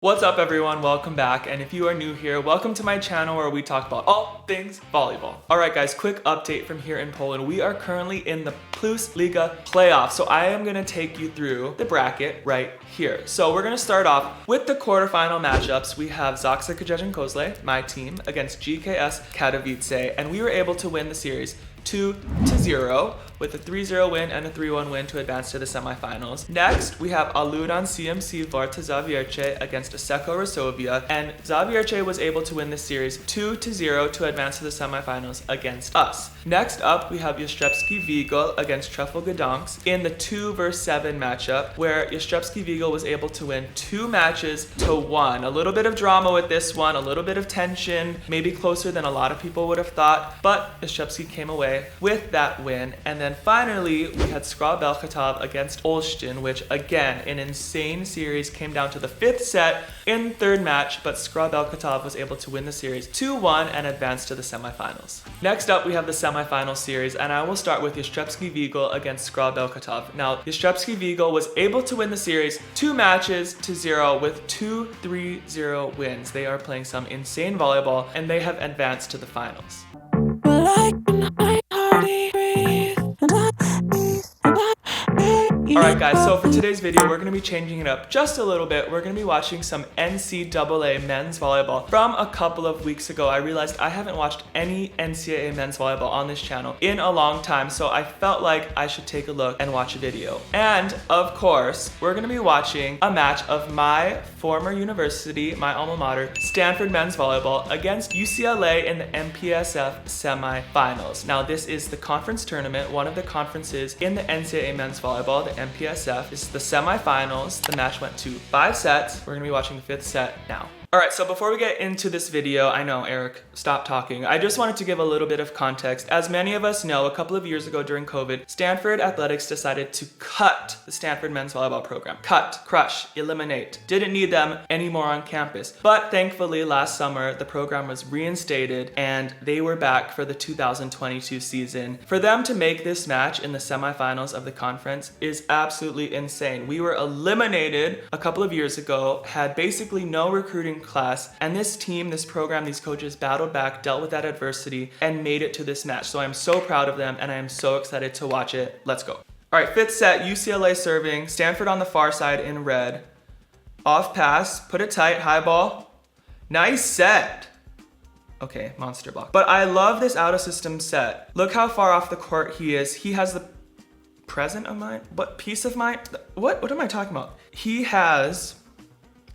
What's up everyone, welcome back, and if you are new here, welcome to my channel where we talk about all things volleyball. Alright guys, quick update from here in Poland. We are currently in the Plus Liga playoffs, so I am going to take you through the bracket right here. So we're going to start off with the quarterfinal matchups. We have Zaksa Koźle, my team, against GKS Katowice, and we were able to win the series 2-0 with a 3-0 win and a 3-1 win to advance to the semifinals. Next, we have Aludan CMC Varta Zawiercie against Asseco Resovia, and Zawiercie was able to win this series 2-0 to advance to the semifinals against us. Next up, we have Jastrzębski Wigel against Trefl Gdańsk in the 2-7 matchup, where Jastrzębski Wigel was able to win 2 matches to 1. A little bit of drama with this one, a little bit of tension, maybe closer than a lot of people would have thought, but Jastrzębski came away with that win. And then finally, we had Skra Belchatov against Olsztyn, which again, an insane series, came down to the 5th set in 3rd match, but Skra Belchatov was able to win the series 2-1 and advance to the semifinals. Next up, we have the semifinal series, and I will start with Jastrzębski Wigel against Skra Belchatov. Now, Jastrzębski Wigel was able to win the series 2 matches to 0 with 2 3-0 wins. They are playing some insane volleyball, and they have advanced to the finals. Alright guys, so for today's video, we're going to be changing it up just a little bit. We're going to be watching some NCAA men's volleyball. From a couple of weeks ago, I realized I haven't watched any NCAA men's volleyball on this channel in a long time, so I felt like I should take a look and watch a video. And of course, we're going to be watching a match of my former university, my alma mater, Stanford men's volleyball against UCLA in the MPSF semifinals. Now this is the conference tournament, one of the conferences in the NCAA men's volleyball, the MPSF. This is the semifinals. The match went to 5 sets. We're gonna be watching the 5th set now. Alright, so before we get into this video, I know, Eric, stop talking. I just wanted to give a little bit of context. As many of us know, a couple of years ago during COVID, Stanford Athletics decided to cut the Stanford men's volleyball program. Cut, crush, eliminate. Didn't need them anymore on campus. But thankfully, last summer, the program was reinstated and they were back for the 2022 season. For them to make this match in the semifinals of the conference is absolutely insane. We were eliminated a couple of years ago, had basically no recruiting class, and this team, this program, these coaches battled back, dealt with that adversity, and made it to this match. So I'm so proud of them and I am so excited to watch it. Let's go. All right, 5th set, UCLA serving, Stanford on the far side in red. Off pass, put it tight, high ball. Nice set. Okay, monster block. But I love this out of system set. Look how far off the court he is. He has the present of mind, what peace of mind? What am I talking about? He has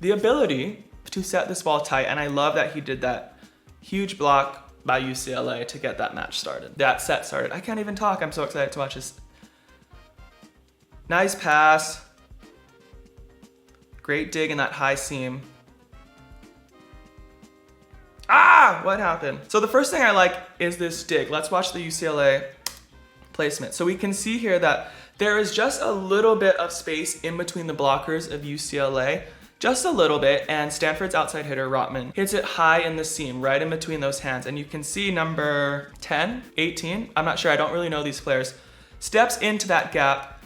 the ability to set this ball tight, and I love that he did that. Huge block by UCLA to get that match started. That set started. I can't even talk. I'm so excited to watch this. Nice pass. Great dig in that high seam. Ah, what happened? So the first thing I like is this dig. Let's watch the UCLA placement. So we can see here that there is just a little bit of space in between the blockers of UCLA. Just a little bit, and Stanford's outside hitter, Rotman, hits it high in the seam, right in between those hands. And you can see number 10, 18, I'm not sure, I don't really know these players, steps into that gap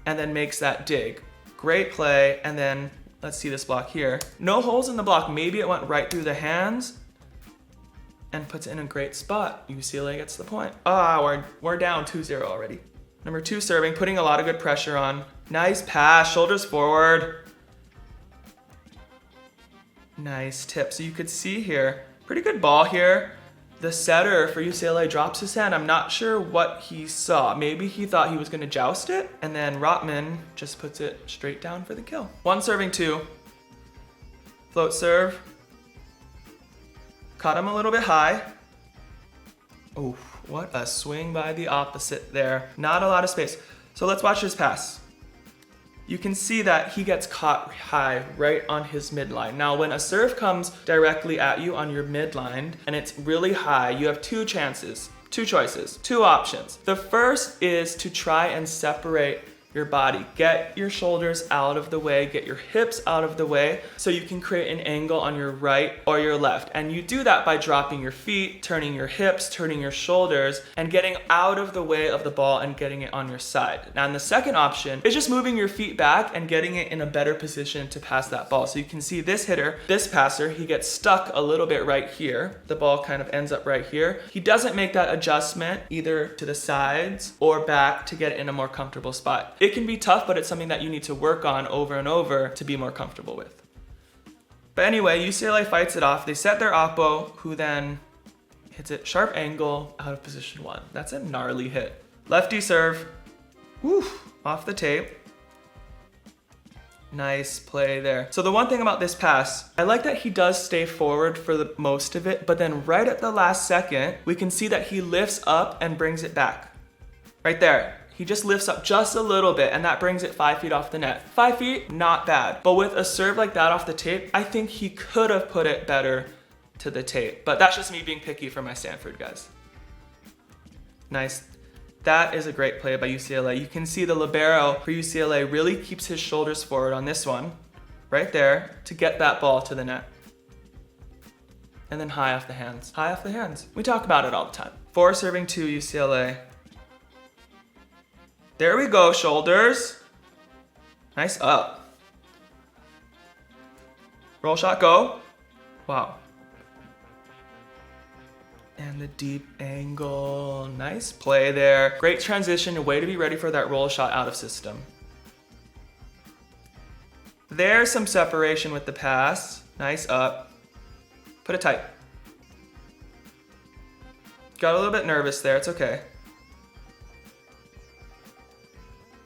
and then makes that dig. Great play, and then let's see this block here. No holes in the block, maybe it went right through the hands and puts it in a great spot. UCLA gets the point. Ah, we're down 2-0 already. Number 2 serving, putting a lot of good pressure on. Nice pass, shoulders forward. Nice tip. So you could see here, pretty good ball here. The setter for UCLA drops his hand. I'm not sure what he saw. Maybe he thought he was going to joust it, and then Rotman just puts it straight down for the kill. 1 serving 2. Float serve. Caught him a little bit high. Oh, what a swing by the opposite there. Not a lot of space. So let's watch his pass. You can see that he gets caught high right on his midline. Now, when a serve comes directly at you on your midline and it's really high, you have 2 chances, 2 choices, 2 options. The first is to try and separate your body. Get your shoulders out of the way, get your hips out of the way so you can create an angle on your right or your left. And you do that by dropping your feet, turning your hips, turning your shoulders, and getting out of the way of the ball and getting it on your side. Now, and the second option is just moving your feet back and getting it in a better position to pass that ball. So you can see this hitter, this passer, he gets stuck a little bit right here. The ball kind of ends up right here. He doesn't make that adjustment either to the sides or back to get it in a more comfortable spot. It can be tough, but it's something that you need to work on over and over to be more comfortable with. But anyway, UCLA fights it off. They set their oppo, who then hits it sharp angle out of position 1. That's a gnarly hit. Lefty serve. Woo, off the tape. Nice play there. So the one thing about this pass, I like that he does stay forward for the most of it, but then right at the last second, we can see that he lifts up and brings it back. Right there. He just lifts up just a little bit and that brings it 5 feet off the net. 5 feet, not bad. But with a serve like that off the tape, I think he could have put it better to the tape. But that's just me being picky for my Stanford guys. Nice. That is a great play by UCLA. You can see the libero for UCLA really keeps his shoulders forward on this one, right there, to get that ball to the net. And then high off the hands. High off the hands. We talk about it all the time. 4 serving 2 UCLA. There we go, shoulders. Nice up. Roll shot, go. Wow. And the deep angle. Nice play there. Great transition, way to be ready for that roll shot out of system. There's some separation with the pass. Nice up. Put it tight. Got a little bit nervous there, it's okay.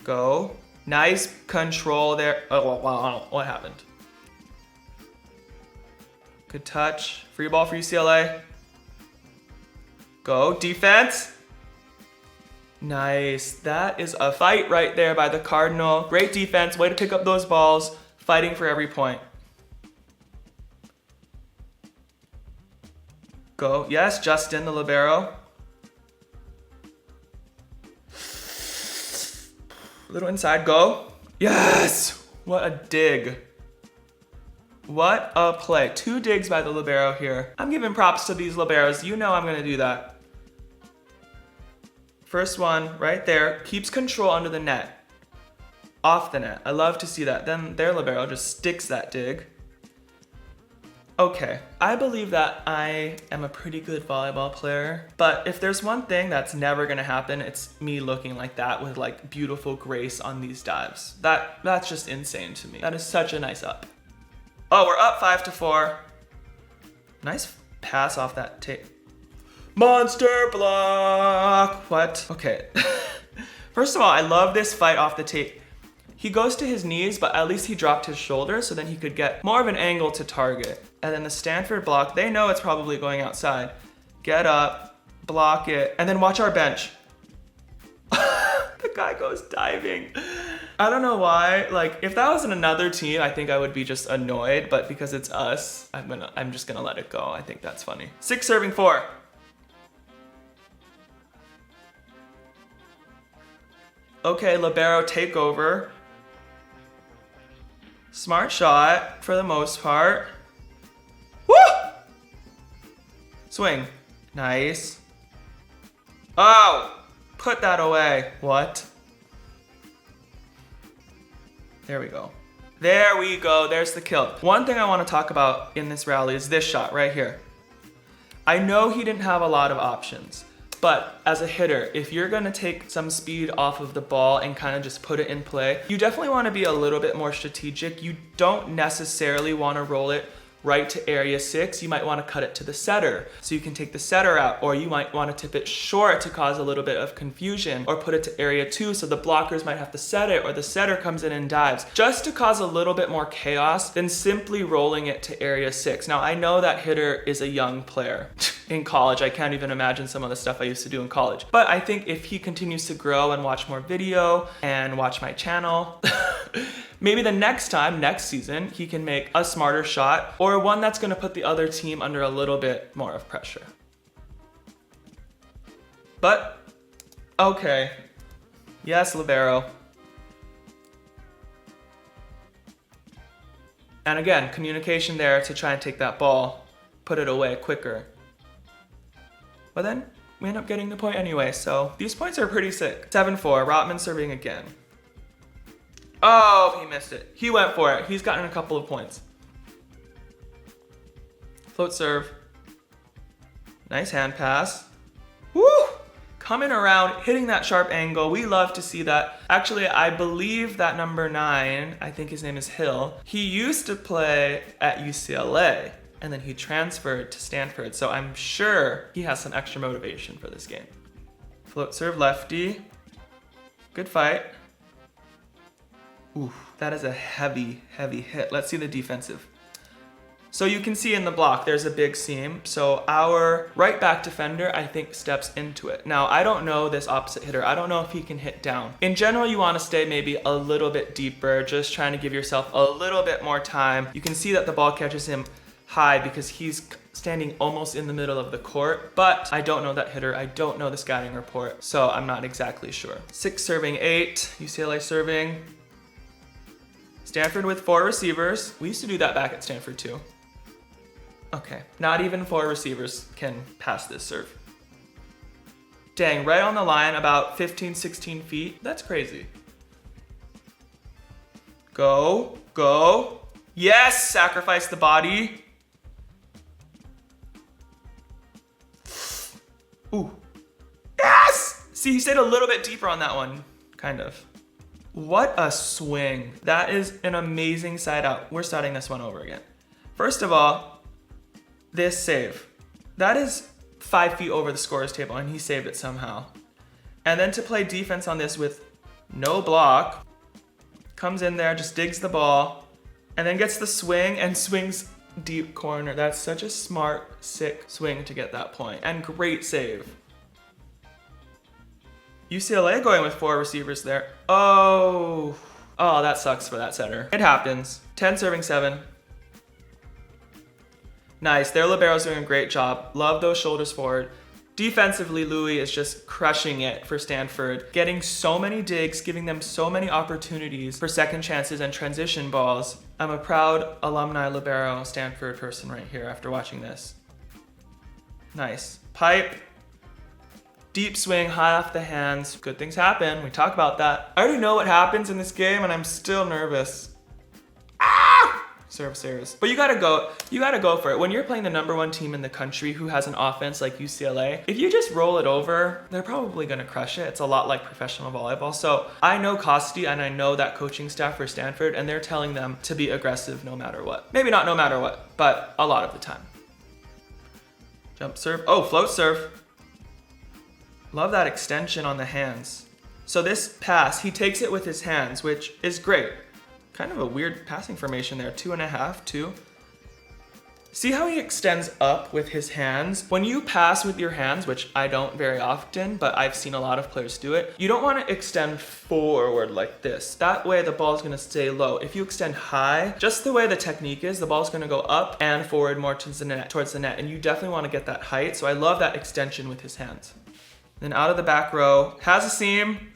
Go. Nice control there. Oh, wow, what happened? Good touch. Free ball for UCLA. Go. Defense. Nice. That is a fight right there by the Cardinal. Great defense. Way to pick up those balls. Fighting for every point. Go. Yes, Justin, the libero. Little inside, go. Yes! What a dig. What a play. 2 digs by the libero here. I'm giving props to these liberos. You know I'm gonna do that. First one, right there, keeps control under the net. Off the net. I love to see that. Then their libero just sticks that dig. Okay, I believe that I am a pretty good volleyball player, but if there's one thing that's never gonna happen, it's me looking like that with like beautiful grace on these dives. That's just insane to me. That is such a nice up. Oh, we're up 5-4. Nice pass off that tape. Monster block. What? Okay. First of all, I love this fight off the tape. He goes to his knees, but at least he dropped his shoulder so then he could get more of an angle to target. And then the Stanford block, they know it's probably going outside. Get up, block it, and then watch our bench. The guy goes diving. I don't know why, like if that was in another team, I think I would be just annoyed, but because it's us, I'm just gonna let it go. I think that's funny. 6 serving 4. Okay, libero takeover. Smart shot for the most part. Woo! Swing. Nice. Oh! Put that away. What? There we go. There we go. There's the kill. One thing I want to talk about in this rally is this shot right here. I know he didn't have a lot of options. But as a hitter, if you're gonna take some speed off of the ball and kind of just put it in play, you definitely wanna be a little bit more strategic. You don't necessarily wanna roll it right to area 6. You might wanna cut it to the setter so you can take the setter out, or you might wanna tip it short to cause a little bit of confusion, or put it to area 2 so the blockers might have to set it, or the setter comes in and dives, just to cause a little bit more chaos than simply rolling it to area 6. Now I know that hitter is a young player. In college, I can't even imagine some of the stuff I used to do in college. But I think if he continues to grow and watch more video and watch my channel, maybe the next time, next season, he can make a smarter shot or one that's gonna put the other team under a little bit more of pressure. But, okay. Yes, libero. And again, communication there to try and take that ball, put it away quicker. But then we end up getting the point anyway, so these points are pretty sick. 7-4, Rotman serving again. Oh, he missed it. He went for it. He's gotten a couple of points. Float serve. Nice hand pass. Woo! Coming around, hitting that sharp angle. We love to see that. Actually, I believe that number 9, I think his name is Hill, he used to play at UCLA and then he transferred to Stanford. So I'm sure he has some extra motivation for this game. Float serve lefty. Good fight. Ooh, that is a heavy, heavy hit. Let's see the defensive. So you can see in the block, there's a big seam. So our right back defender, I think, steps into it. Now, I don't know this opposite hitter. I don't know if he can hit down. In general, you want to stay maybe a little bit deeper, just trying to give yourself a little bit more time. You can see that the ball catches him high because he's standing almost in the middle of the court, but I don't know that hitter. I don't know the scouting report, so I'm not exactly sure. 6 serving 8, UCLA serving. Stanford with 4 receivers. We used to do that back at Stanford too. Okay, not even 4 receivers can pass this serve. Dang, right on the line, about 15, 16 feet. That's crazy. Go, go. Yes, sacrifice the body. Ooh. Yes! See, he stayed a little bit deeper on that one, kind of. What a swing. That is an amazing side out. We're starting this one over again. First of all, this save. That is 5 feet over the scorer's table, and he saved it somehow. And then to play defense on this with no block, comes in there, just digs the ball, and then gets the swing and swings deep corner. That's such a smart, sick swing to get that point, and great save. UCLA going with 4 receivers there. Oh, that sucks for that setter. It happens. 10 serving 7. Nice, their libero's doing a great job. Love those shoulders forward. Defensively, Louis is just crushing it for Stanford, getting so many digs, giving them so many opportunities for second chances and transition balls. I'm a proud alumni libero Stanford person right here after watching this. Nice. Pipe. Deep swing, high off the hands. Good things happen. We talk about that. I already know what happens in this game and I'm still nervous. Serve serious. But you gotta go for it. When you're playing the #1 team in the country who has an offense like UCLA, if you just roll it over, they're probably gonna crush it. It's a lot like professional volleyball. So I know Costi and I know that coaching staff for Stanford, and they're telling them to be aggressive no matter what. Maybe not no matter what, but a lot of the time. Jump serve. Oh, float serve. Love that extension on the hands. So this pass, he takes it with his hands, which is great. Kind of a weird passing formation there, 2.5, 2. See how he extends up with his hands? When you pass with your hands, which I don't very often, but I've seen a lot of players do it, you don't want to extend forward like this. That way the ball's gonna stay low. If you extend high, just the way the technique is, the ball's gonna go up and forward more towards the net, and you definitely want to get that height, so I love that extension with his hands. Then out of the back row, has a seam,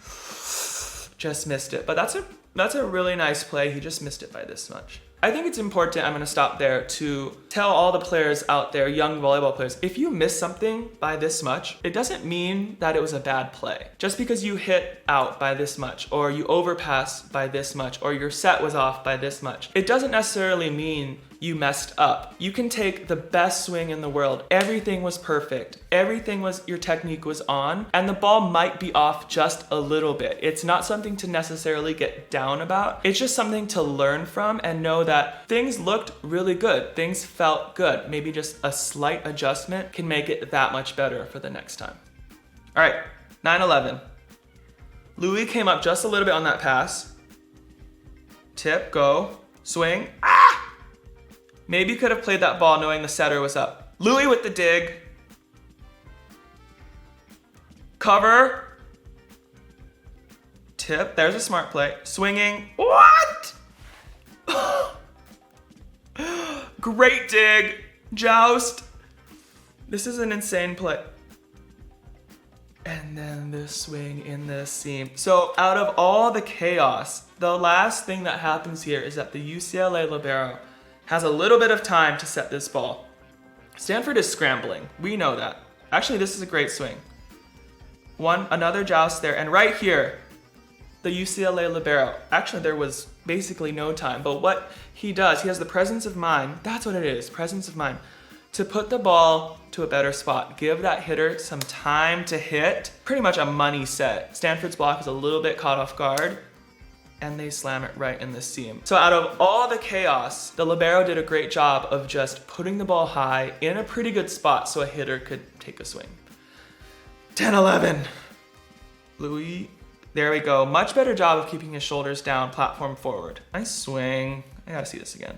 just missed it, but that's a really nice play. He just missed it by this much. I think it's important, I'm gonna stop there, to tell all the players out there, young volleyball players, if you miss something by this much, it doesn't mean that it was a bad play. Just because you hit out by this much, or you overpass by this much, or your set was off by this much, it doesn't necessarily mean you messed up. You can take the best swing in the world. Everything was perfect. Your technique was on, and the ball might be off just a little bit. It's not something to necessarily get down about. It's just something to learn from and know that things looked really good. Things felt good. Maybe just a slight adjustment can make it that much better for the next time. All right, 9-11. Louis came up just a little bit on that pass. Tip, go, swing. Maybe could have played that ball knowing the setter was up. Louis with the dig. Cover. Tip, there's a smart play. Swinging, what? Great dig, joust. This is an insane play. And then the swing in the seam. So out of all the chaos, the last thing that happens here is that the UCLA libero has a little bit of time to set this ball. Stanford is scrambling. We know that. Actually, this is a great swing. Another joust there, and right here, the UCLA libero. Actually, there was basically no time, but what he does, he has the presence of mind. That's what it is, presence of mind, to put the ball to a better spot. Give that hitter some time to hit. Pretty much a money set. Stanford's block is a little bit caught off guard, and they slam it right in the seam. So out of all the chaos, the libero did a great job of just putting the ball high in a pretty good spot so a hitter could take a swing. 10-11. Louis, there we go. Much better job of keeping his shoulders down, platform forward. Nice swing. I gotta see this again.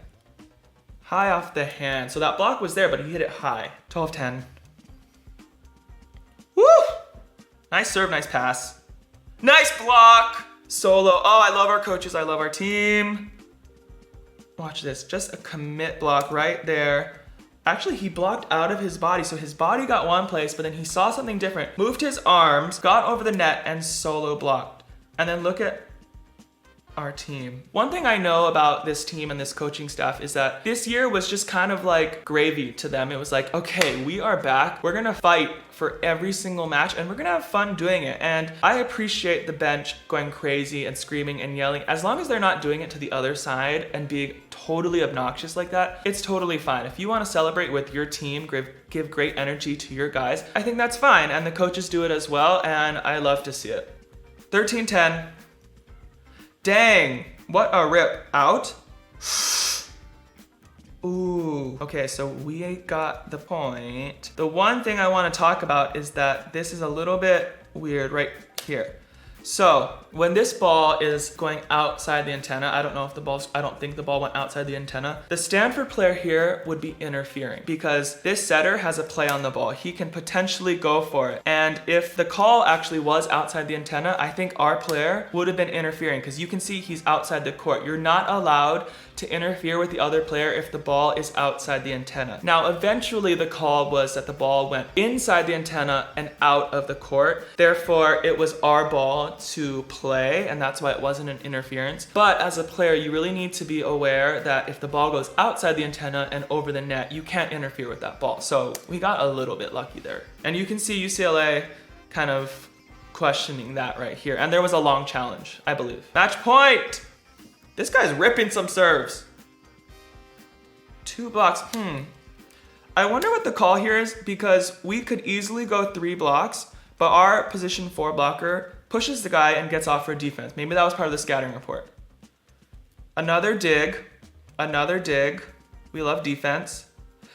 High off the hand. So that block was there, but he hit it high. 12-10. Woo! Nice serve, nice pass. Nice block! Solo. Oh, I love our coaches. I love our team. Watch this. Just a commit block right there. Actually, he blocked out of his body. So his body got one place, but then he saw something different. Moved his arms, got over the net, and solo blocked. And then look at our team. One thing I know about this team and this coaching staff is that this year was just kind of like gravy to them. It was like, okay, we are back. We're gonna fight for every single match and we're gonna have fun doing it. And I appreciate the bench going crazy and screaming and yelling. As long as they're not doing it to the other side and being totally obnoxious like that, it's totally fine. If you want to celebrate with your team, give great energy to your guys, I think that's fine. And the coaches do it as well, and I love to see it. 13-10. Dang, what a rip. Out. Ooh, okay, so we got the point. The one thing I want to talk about is that this is a little bit weird right here. So when this ball is going outside the antenna, I don't think the ball went outside the antenna. The Stanford player here would be interfering because this setter has a play on the ball. He can potentially go for it. And if the call actually was outside the antenna, I think our player would have been interfering because you can see he's outside the court. You're not allowed to interfere with the other player if the ball is outside the antenna. Now, eventually the call was that the ball went inside the antenna and out of the court. Therefore, it was our ball to play, and that's why it wasn't an interference. But as a player, you really need to be aware that if the ball goes outside the antenna and over the net, you can't interfere with that ball. So we got a little bit lucky there. And you can see UCLA kind of questioning that right here. And there was a long challenge, I believe. Match point! This guy's ripping some serves. 2 blocks, I wonder what the call here is because we could easily go 3 blocks, but our position 4 blocker pushes the guy and gets off for defense. Maybe that was part of the scouting report. Another dig. We love defense.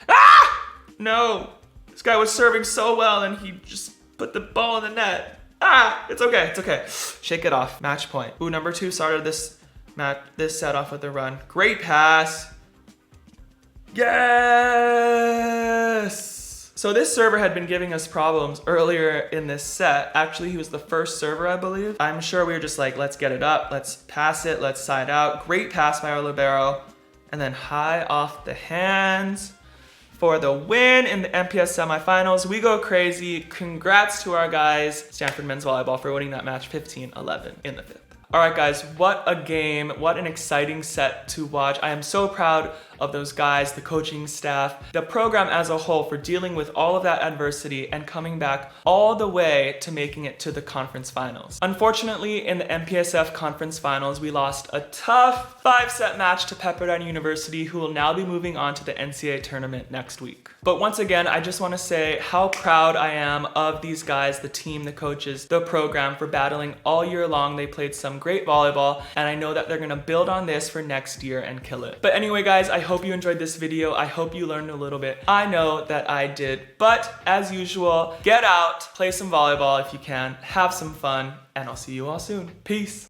Ah! No, this guy was serving so well and he just put the ball in the net. Ah, it's okay. Shake it off, match point. Ooh, number 2 started this set off with a run. Great pass. Yes! So this server had been giving us problems earlier in this set. Actually, he was the first server, I believe. I'm sure we were just like, let's get it up, let's pass it, let's side out. Great pass by our libero. And then high off the hands for the win in the MPS semifinals. We go crazy. Congrats to our guys, Stanford men's volleyball, for winning that match 15-11 in the 5th. All right, guys, what a game. What an exciting set to watch. I am so proud of those guys, the coaching staff, the program as a whole for dealing with all of that adversity and coming back all the way to making it to the conference finals. Unfortunately, in the MPSF conference finals, we lost a tough 5-set match to Pepperdine University, who will now be moving on to the NCAA tournament next week. But once again, I just want to say how proud I am of these guys, the team, the coaches, the program, for battling all year long. They played some great volleyball, and I know that they're going to build on this for next year and kill it. But anyway, guys, I hope you enjoyed this video. I hope you learned a little bit. I know that I did. But as usual, get out, play some volleyball if you can, have some fun, and I'll see you all soon. Peace.